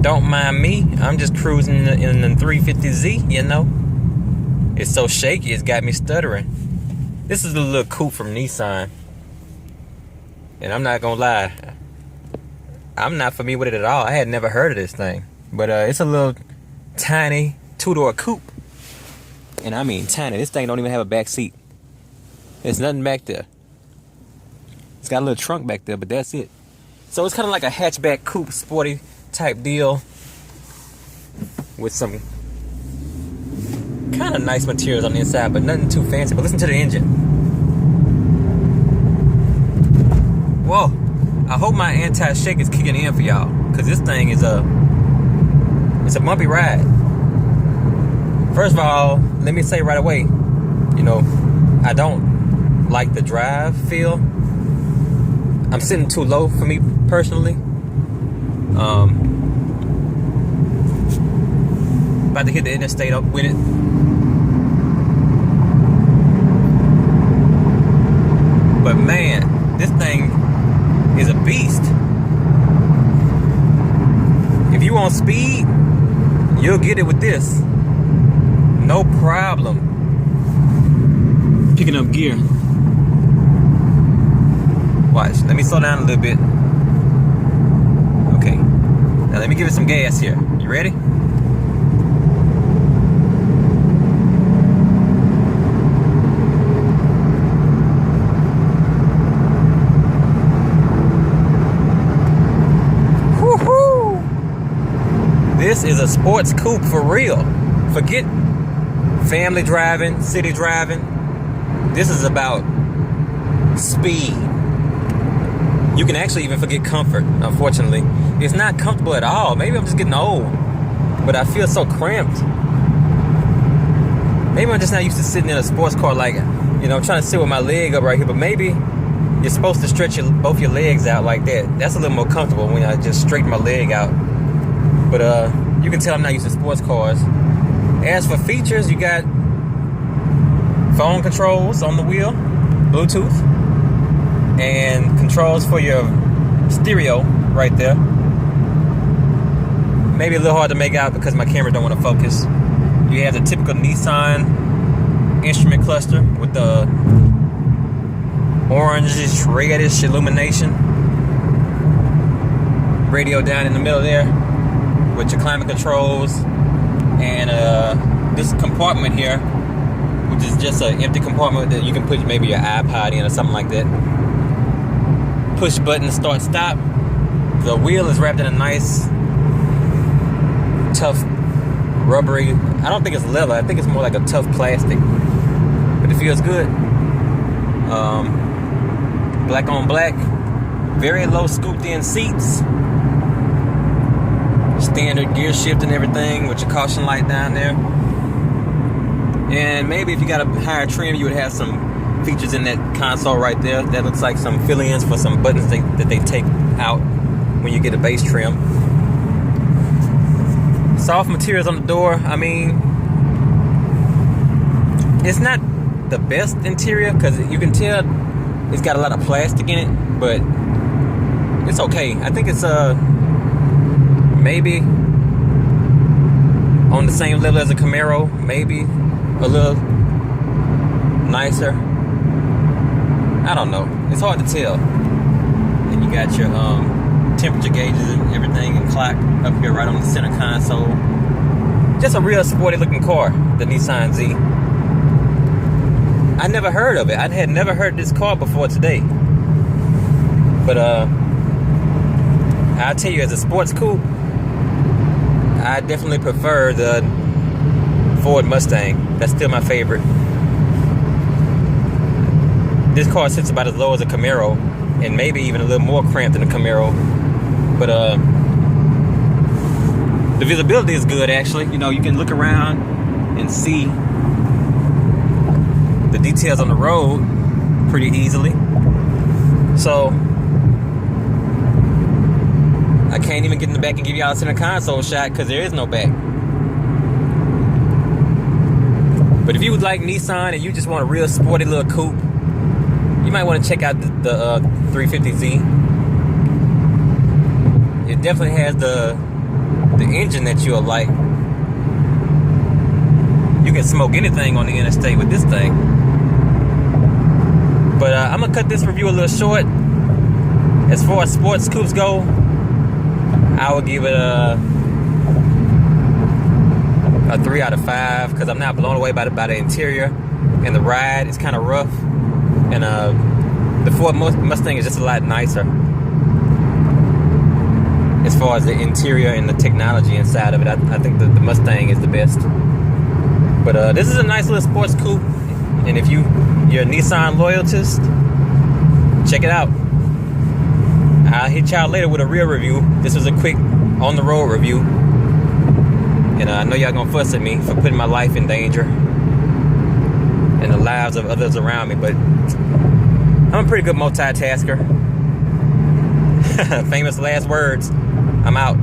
Don't mind me. I'm just cruising in the 350z, you know. It's so shaky, it's got me stuttering. This is a little coupe from Nissan. And I'm not gonna lie, I'm not familiar with it at all. I had never heard of this thing. But it's a little tiny two-door coupe. And I mean tiny. This thing don't even have a back seat. There's nothing back there. It's got a little trunk back there, but that's it. So it's kind of like a hatchback coupe, sporty type deal with some kind of nice materials on the inside, but nothing too fancy. But listen to the engine. Whoa. I hope my anti-shake is kicking in for y'all, because this thing is it's a bumpy ride. First of all, let me say right away, you know, I don't like the drive feel. I'm sitting too low for me personally. About to hit the interstate up with it. But man, this thing is a beast. If you want speed, you'll get it with this. No problem. Picking up gear. Watch. Let me slow down a little bit. Okay. Now let me give it some gas here. You ready? Woo-hoo! This is a sports coupe for real. Forget family driving, city driving. This is about speed. You can actually even forget comfort, unfortunately. It's not comfortable at all. Maybe I'm just getting old, but I feel so cramped. Maybe I'm just not used to sitting in a sports car like, you know, I'm trying to sit with my leg up right here, but maybe you're supposed to stretch both your legs out like that. That's a little more comfortable when I just straighten my leg out. But you can tell I'm not used to sports cars. As for features, you got phone controls on the wheel, Bluetooth, and controls for your stereo right there. Maybe a little hard to make out because my camera don't want to focus. You have the typical Nissan instrument cluster with the orangish, reddish illumination. Radio down in the middle there with your climate controls. And this compartment here, which is just an empty compartment that you can put maybe your iPod in or something like that. Push button, start, stop. The wheel is wrapped in a nice, tough, rubbery, I don't think it's leather, I think it's more like a tough plastic. But it feels good. Black on black. Very low scooped in seats. Standard gear shift and everything with your caution light down there. And maybe if you got a higher trim, you would have some features in that console right there. That looks like some fill-ins for some buttons that they take out when you get a base trim. Soft materials on the door. I mean, it's not the best interior because you can tell it's got a lot of plastic in it, but it's okay. I think it's maybe on the same level as a Camaro, maybe a little nicer. I don't know. It's hard to tell. And you got your temperature gauges and everything and clock up here right on the center console. Just a real sporty looking car, the Nissan Z. I never heard of it. I had never heard of this car before today. But I'll tell you, as a sports coupe, I definitely prefer the Ford Mustang. That's still my favorite. This car sits about as low as a Camaro, and maybe even a little more cramped than a Camaro. But the visibility is good, actually. You know, you can look around and see the details on the road pretty easily. So I can't even get in the back and give y'all a center console shot because there is no back. But if you would like Nissan and you just want a real sporty little coupe, you might want to check out the 350z. It definitely has the the engine that you'll like. You can smoke anything on the interstate with this thing. But I'm gonna cut this review a little short. As far as sports coupes go, I would give it a 3 out of 5 because I'm not blown away by the interior and the ride. It's kind of rough, and the Ford Mustang is just a lot nicer as far as the interior and the technology inside of it. I think the Mustang is the best. But this is a nice little sports coupe, and if you're a Nissan loyalist, check it out. I'll hit y'all later with a real review. This was a quick on-the-road review. And I know y'all gonna fuss at me for putting my life in danger and the lives of others around me, but I'm a pretty good multitasker. Famous last words. I'm out.